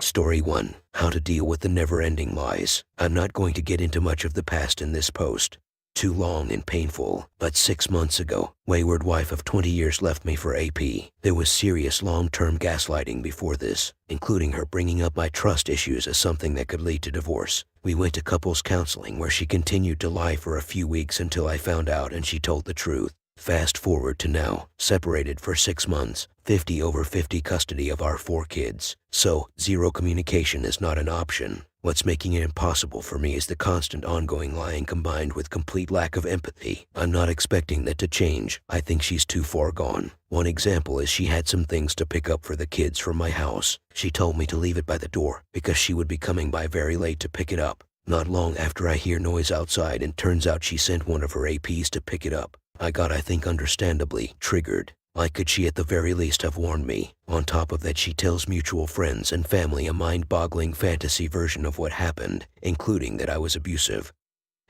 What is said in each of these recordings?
Story 1. How to deal with the never-ending lies. I'm not going to get into much of the past in this post. Too long and painful, but 6 months ago, wayward wife of 20 years left me for AP. There was serious long-term gaslighting before this, including her bringing up my trust issues as something that could lead to divorce. We went to couples counseling where she continued to lie for a few weeks until I found out and she told the truth. Fast forward to now, separated for 6 months, 50/50 custody of our 4 kids. So, zero communication is not an option. What's making it impossible for me is the constant ongoing lying combined with complete lack of empathy. I'm not expecting that to change. I think she's too far gone. One example is she had some things to pick up for the kids from my house. She told me to leave it by the door because she would be coming by very late to pick it up. Not long after I hear noise outside and turns out she sent one of her APs to pick it up. I got, I think understandably, triggered. Like could she at the very least have warned me? On top of that, she tells mutual friends and family a mind-boggling fantasy version of what happened, including that I was abusive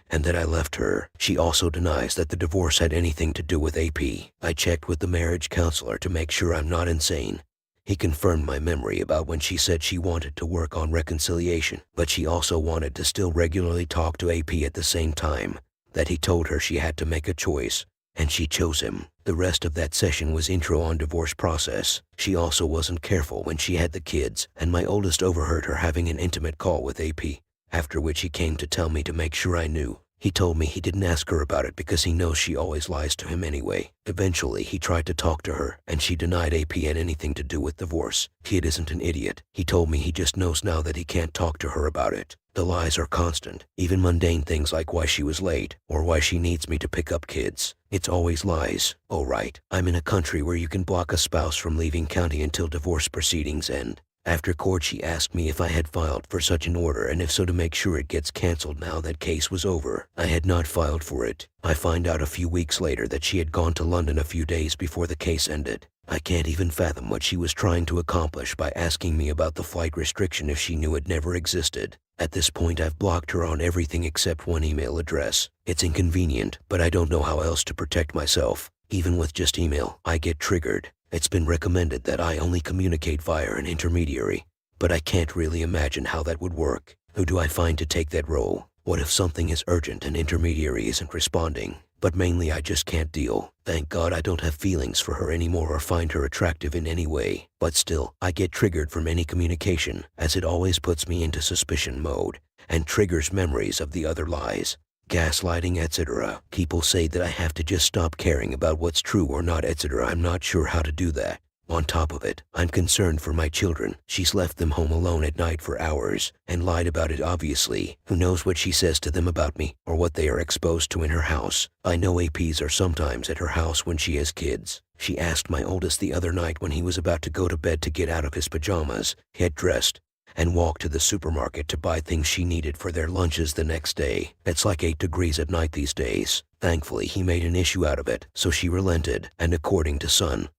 and that I left her. She also denies that the divorce had anything to do with AP. I checked with the marriage counselor to make sure I'm not insane. He confirmed my memory about when she said she wanted to work on reconciliation, but she also wanted to still regularly talk to AP at the same time. That he told her she had to make a choice. And she chose him. The rest of that session was intro on divorce process. She also wasn't careful when she had the kids, and my oldest overheard her having an intimate call with AP, after which he came to tell me to make sure I knew. He told me he didn't ask her about it because he knows she always lies to him anyway. Eventually, he tried to talk to her, and she denied AP had anything to do with divorce. Kid isn't an idiot. He told me he just knows now that he can't talk to her about it. The lies are constant, even mundane things like why she was late, or why she needs me to pick up kids. It's always lies. Oh right, I'm in a country where you can block a spouse from leaving county until divorce proceedings end. After court she asked me if I had filed for such an order and if so to make sure it gets cancelled now that case was over. I had not filed for it. I find out a few weeks later that she had gone to London a few days before the case ended. I can't even fathom what she was trying to accomplish by asking me about the flight restriction if she knew it never existed. At this point I've blocked her on everything except one email address. It's inconvenient, but I don't know how else to protect myself. Even with just email, I get triggered. It's been recommended that I only communicate via an intermediary, but I can't really imagine how that would work. Who do I find to take that role? What if something is urgent and intermediary isn't responding? But mainly I just can't deal. Thank God I don't have feelings for her anymore or find her attractive in any way. But still, I get triggered from any communication, as it always puts me into suspicion mode, and triggers memories of the other lies. Gaslighting, etc. People say that I have to just stop caring about what's true or not, etc. I'm not sure how to do that. On top of it, I'm concerned for my children. She's left them home alone at night for hours, and lied about it obviously. Who knows what she says to them about me, or what they are exposed to in her house. I know APs are sometimes at her house when she has kids. She asked my oldest the other night when he was about to go to bed to get out of his pajamas, get dressed, and walk to the supermarket to buy things she needed for their lunches the next day. It's like 8 degrees at night these days. Thankfully, he made an issue out of it, so she relented, and according to Son,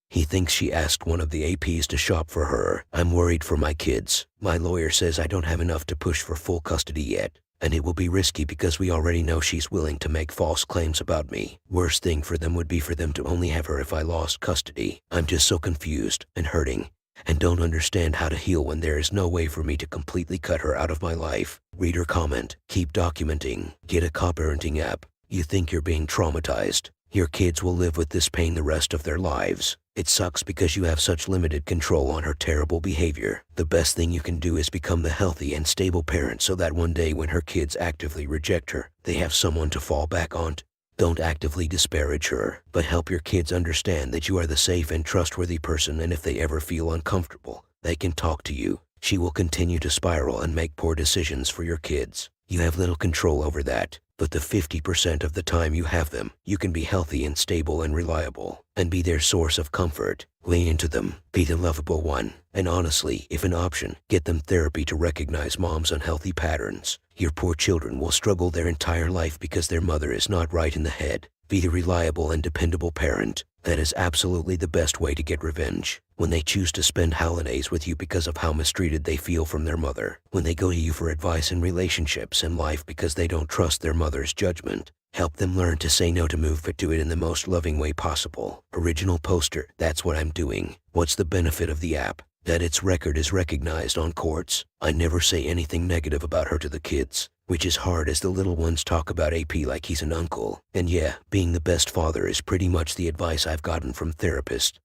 he thinks she asked one of the APs to shop for her. I'm worried for my kids. My lawyer says I don't have enough to push for full custody yet, and it will be risky because we already know she's willing to make false claims about me. Worst thing for them would be for them to only have her if I lost custody. I'm just so confused and hurting, and don't understand how to heal when there is no way for me to completely cut her out of my life. Reader comment. Keep documenting. Get a co-parenting app. You think you're being traumatized. Your kids will live with this pain the rest of their lives. It sucks because you have such limited control on her terrible behavior. The best thing you can do is become the healthy and stable parent so that one day when her kids actively reject her, they have someone to fall back on. Don't actively disparage her, but help your kids understand that you are the safe and trustworthy person, and if they ever feel uncomfortable, they can talk to you. She will continue to spiral and make poor decisions for your kids. You have little control over that, but the 50% of the time you have them, you can be healthy and stable and reliable, and be their source of comfort. Lean into them, be the lovable one, and honestly, if an option, get them therapy to recognize mom's unhealthy patterns. Your poor children will struggle their entire life because their mother is not right in the head. Be the reliable and dependable parent. That is absolutely the best way to get revenge. When they choose to spend holidays with you because of how mistreated they feel from their mother. When they go to you for advice in relationships and life because they don't trust their mother's judgment. Help them learn to say no, to move but do it in the most loving way possible. Original poster. That's what I'm doing. What's the benefit of the app? that its record is recognized on courts. I never say anything negative about her to the kids, which is hard as the little ones talk about AP like he's an uncle. And yeah, being the best father is pretty much the advice I've gotten from therapists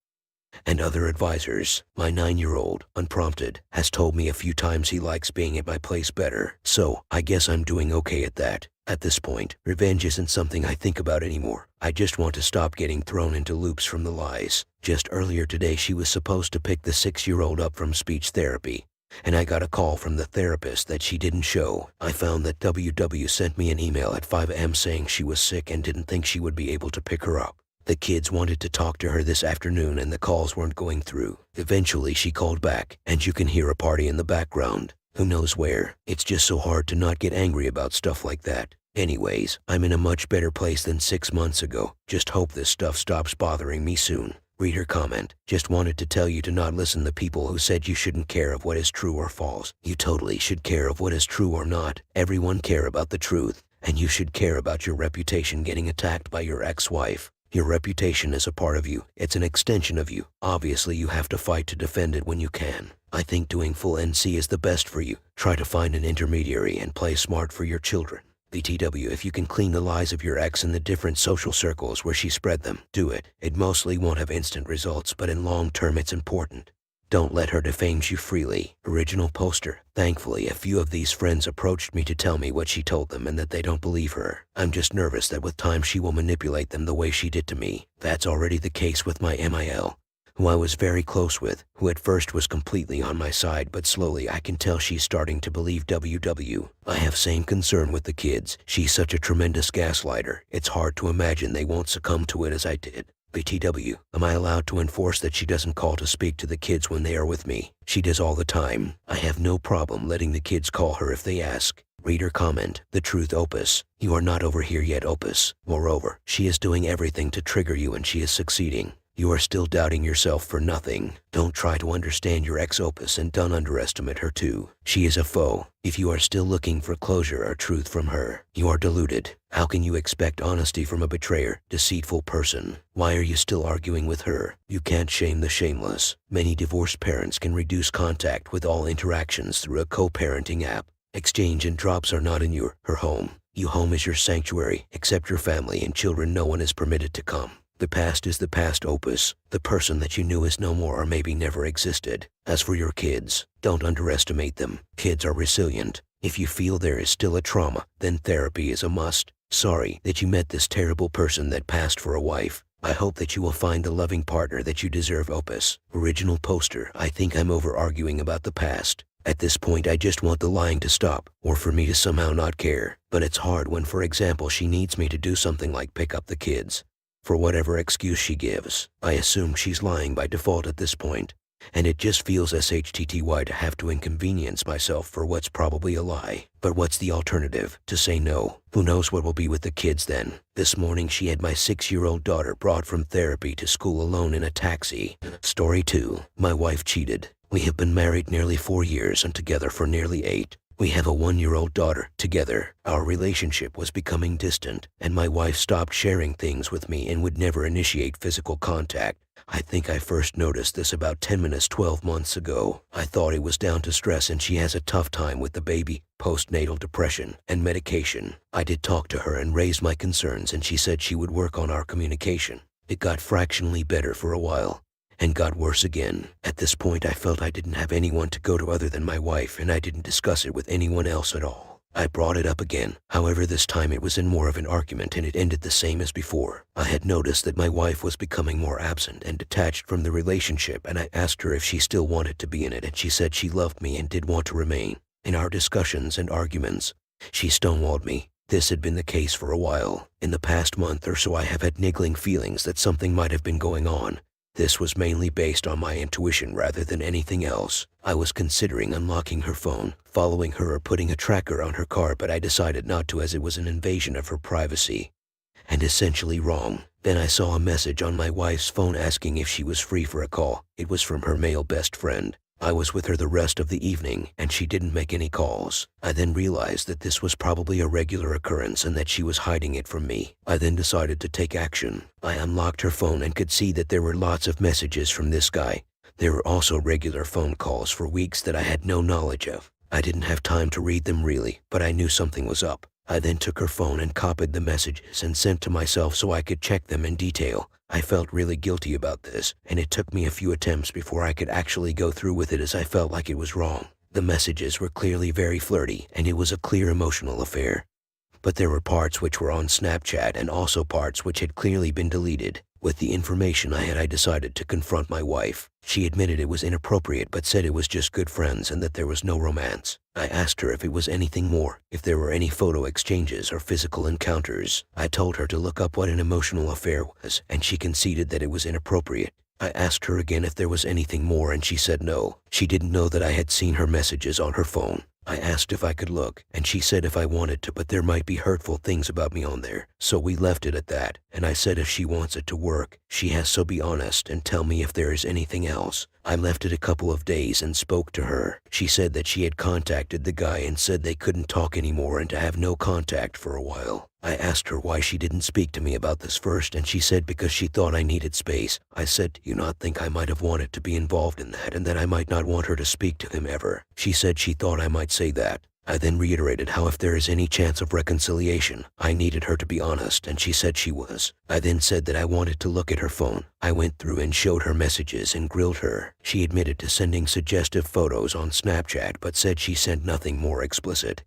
and other advisors. My 9-year-old, unprompted, has told me a few times he likes being at my place better, so I guess I'm doing okay at that. At this point, revenge isn't something I think about anymore. I just want to stop getting thrown into loops from the lies. Just earlier today she was supposed to pick the 6-year-old up from speech therapy, and I got a call from the therapist that she didn't show. I found that WW sent me an email at 5 a.m. saying she was sick and didn't think she would be able to pick her up. The kids wanted to talk to her this afternoon and the calls weren't going through. Eventually she called back, and you can hear a party in the background. Who knows where? It's just so hard to not get angry about stuff like that. Anyways, I'm in a much better place than 6 months ago. Just hope this stuff stops bothering me soon. Reader comment. Just wanted to tell you to not listen to people who said you shouldn't care of what is true or false. You totally should care of what is true or not. Everyone care about the truth, and you should care about your reputation getting attacked by your ex-wife. Your reputation is a part of you. It's an extension of you. Obviously, you have to fight to defend it when you can. I think doing full NC is the best for you. Try to find an intermediary and play smart for your children. BTW, if you can clean the lies of your ex in the different social circles where she spread them, do it. It mostly won't have instant results, but in long term it's important. Don't let her defame you freely. Original poster. Thankfully, a few of these friends approached me to tell me what she told them and that they don't believe her. I'm just nervous that with time she will manipulate them the way she did to me. That's already the case with my MIL, who I was very close with, who at first was completely on my side, but slowly I can tell she's starting to believe WW. I have same concern with the kids. She's such a tremendous gaslighter. It's hard to imagine they won't succumb to it as I did. BTW, am I allowed to enforce that she doesn't call to speak to the kids when they are with me? She does all the time. I have no problem letting the kids call her if they ask. Reader comment. The truth, Opus. You are not over here yet, Opus. Moreover, she is doing everything to trigger you and she is succeeding. You are still doubting yourself for nothing. Don't try to understand your ex-Opus and don't underestimate her too. She is a foe. If you are still looking for closure or truth from her, you are deluded. How can you expect honesty from a betrayer, deceitful person? Why are you still arguing with her? You can't shame the shameless. Many divorced parents can reduce contact with all interactions through a co-parenting app. Exchange and drops are not in her home. Your home is your sanctuary. Except your family and children, no one is permitted to come. The past is the past, Opus. The person that you knew is no more or maybe never existed. As for your kids, don't underestimate them. Kids are resilient. If you feel there is still a trauma, then therapy is a must. Sorry that you met this terrible person that passed for a wife. I hope that you will find the loving partner that you deserve, Opus. Original poster. I think I'm over arguing about the past. At this point I just want the lying to stop, or for me to somehow not care. But it's hard when, for example, she needs me to do something like pick up the kids. For whatever excuse she gives, I assume she's lying by default at this point, and it just feels SHTTY to have to inconvenience myself for what's probably a lie. But what's the alternative? To say no. Who knows what will be with the kids then? This morning she had my 6-year-old daughter brought from therapy to school alone in a taxi. Story 2. My wife cheated. We have been married nearly 4 years and together for nearly 8. We have a 1-year-old daughter together. Our relationship was becoming distant, and my wife stopped sharing things with me and would never initiate physical contact. I think I first noticed this about 12 months ago. I thought it was down to stress and she has a tough time with the baby, postnatal depression, and medication. I did talk to her and raised my concerns, and she said she would work on our communication. It got fractionally better for a while, and got worse again. At this point I felt I didn't have anyone to go to other than my wife, and I didn't discuss it with anyone else at all. I brought it up again. However, this time it was in more of an argument and it ended the same as before. I had noticed that my wife was becoming more absent and detached from the relationship, and I asked her if she still wanted to be in it, and she said she loved me and did want to remain. In our discussions and arguments, she stonewalled me. This had been the case for a while. In the past month or so I have had niggling feelings that something might have been going on. This was mainly based on my intuition rather than anything else. I was considering unlocking her phone, following her, or putting a tracker on her car, but I decided not to as it was an invasion of her privacy, and essentially wrong. Then I saw a message on my wife's phone asking if she was free for a call. It was from her male best friend. I was with her the rest of the evening, and she didn't make any calls. I then realized that this was probably a regular occurrence and that she was hiding it from me. I then decided to take action. I unlocked her phone and could see that there were lots of messages from this guy. There were also regular phone calls for weeks that I had no knowledge of. I didn't have time to read them really, but I knew something was up. I then took her phone and copied the messages and sent to myself so I could check them in detail. I felt really guilty about this, and it took me a few attempts before I could actually go through with it as I felt like it was wrong. The messages were clearly very flirty, and it was a clear emotional affair. But there were parts which were on Snapchat and also parts which had clearly been deleted. With the information I decided to confront my wife. She admitted it was inappropriate but said it was just good friends and that there was no romance. I asked her if it was anything more, if there were any photo exchanges or physical encounters. I told her to look up what an emotional affair was, and she conceded that it was inappropriate. I asked her again if there was anything more and she said no. She didn't know that I had seen her messages on her phone. I asked if I could look, and she said if I wanted to, but there might be hurtful things about me on there. So we left it at that, and I said if she wants it to work, she has to be honest and tell me if there is anything else. I left it a couple of days and spoke to her. She said that she had contacted the guy and said they couldn't talk anymore and to have no contact for a while. I asked her why she didn't speak to me about this first, and she said because she thought I needed space. I said, do you not think I might have wanted to be involved in that and that I might not want her to speak to him ever? She said she thought I might say that. I then reiterated how if there is any chance of reconciliation, I needed her to be honest, and she said she was. I then said that I wanted to look at her phone. I went through and showed her messages and grilled her. She admitted to sending suggestive photos on Snapchat but said she sent nothing more explicit,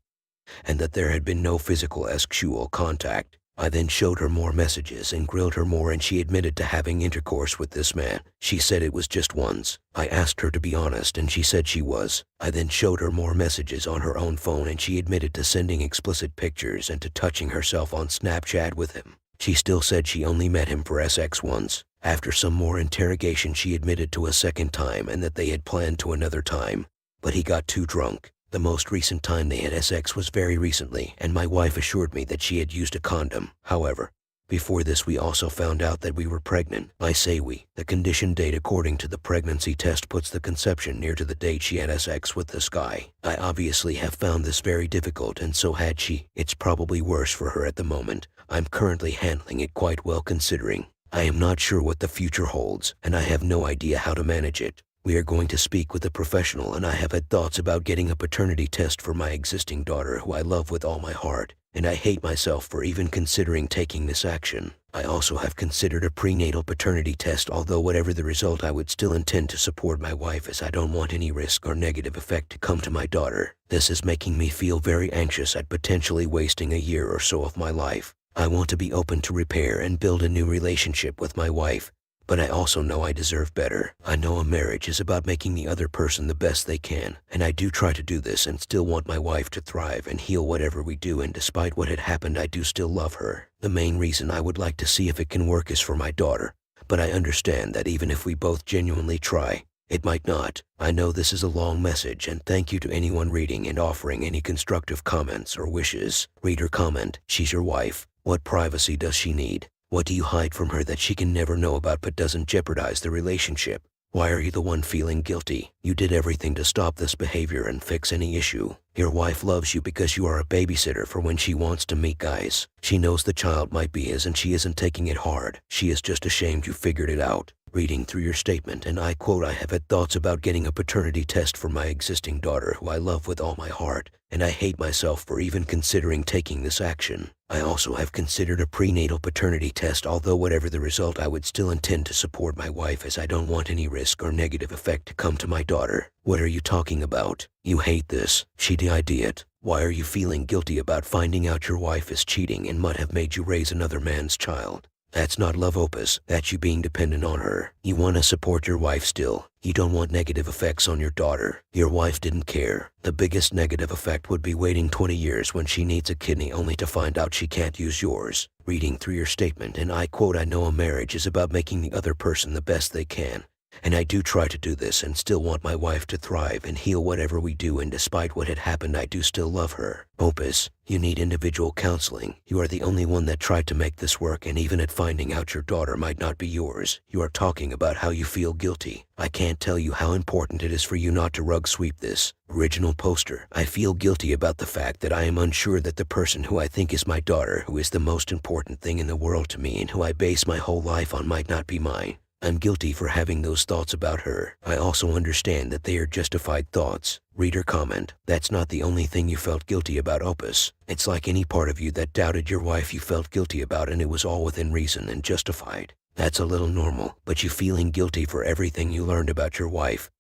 and that there had been no physical sexual contact. I then showed her more messages and grilled her more, and she admitted to having intercourse with this man. She said it was just once. I asked her to be honest and she said she was. I then showed her more messages on her own phone and she admitted to sending explicit pictures and to touching herself on Snapchat with him. She still said she only met him for sex once. After some more interrogation, she admitted to a second time and that they had planned to another time, but he got too drunk. The most recent time they had sex was very recently, and my wife assured me that she had used a condom. However, before this we also found out that we were pregnant. I say we. The condition date according to the pregnancy test puts the conception near to the date she had sex with this guy. I obviously have found this very difficult, and so had she. It's probably worse for her at the moment. I'm currently handling it quite well considering. I am not sure what the future holds, and I have no idea how to manage it. We are going to speak with a professional, and I have had thoughts about getting a paternity test for my existing daughter who I love with all my heart, and I hate myself for even considering taking this action. I also have considered a prenatal paternity test, although whatever the result I would still intend to support my wife as I don't want any risk or negative effect to come to my daughter. This is making me feel very anxious at potentially wasting a year or so of my life. I want to be open to repair and build a new relationship with my wife, but I also know I deserve better. I know a marriage is about making the other person the best they can, and I do try to do this and still want my wife to thrive and heal whatever we do, and despite what had happened, I do still love her. The main reason I would like to see if it can work is for my daughter, but I understand that even if we both genuinely try, it might not. I know this is a long message, and thank you to anyone reading and offering any constructive comments or wishes. Reader comment: she's your wife. What privacy does she need? What do you hide from her that she can never know about but doesn't jeopardize the relationship? Why are you the one feeling guilty? You did everything to stop this behavior and fix any issue. Your wife loves you because you are a babysitter for when she wants to meet guys. She knows the child might be his and she isn't taking it hard. She is just ashamed you figured it out. Reading through your statement, and I quote, I have had thoughts about getting a paternity test for my existing daughter who I love with all my heart, and I hate myself for even considering taking this action. I also have considered a prenatal paternity test, although whatever the result I would still intend to support my wife as I don't want any risk or negative effect to come to my daughter. What are you talking about? You hate this. She did it. Why are you feeling guilty about finding out your wife is cheating and might have made you raise another man's child? That's not love, Opus. That's you being dependent on her. You want to support your wife still. You don't want negative effects on your daughter. Your wife didn't care. The biggest negative effect would be waiting 20 years when she needs a kidney only to find out she can't use yours. Reading through your statement, and I quote, I know a marriage is about making the other person the best they can, and I do try to do this and still want my wife to thrive and heal whatever we do, and despite what had happened, I do still love her. Opus, you need individual counseling. You are the only one that tried to make this work, and even at finding out your daughter might not be yours, you are talking about how you feel guilty. I can't tell you how important it is for you not to rug sweep this. Original poster. I feel guilty about the fact that I am unsure that the person who I think is my daughter, who is the most important thing in the world to me and who I base my whole life on, might not be mine. I'm guilty for having those thoughts about her. I also understand that they are justified thoughts. Reader comment. That's not the only thing you felt guilty about, Opus. It's like any part of you that doubted your wife you felt guilty about, and it was all within reason and justified. That's a little normal, but you feeling guilty for everything you learned about your wife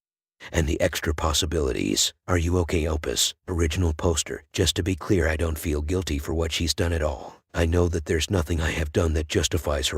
and the extra possibilities. Are you okay, Opus? Original poster. Just to be clear, I don't feel guilty for what she's done at all. I know that there's nothing I have done that justifies her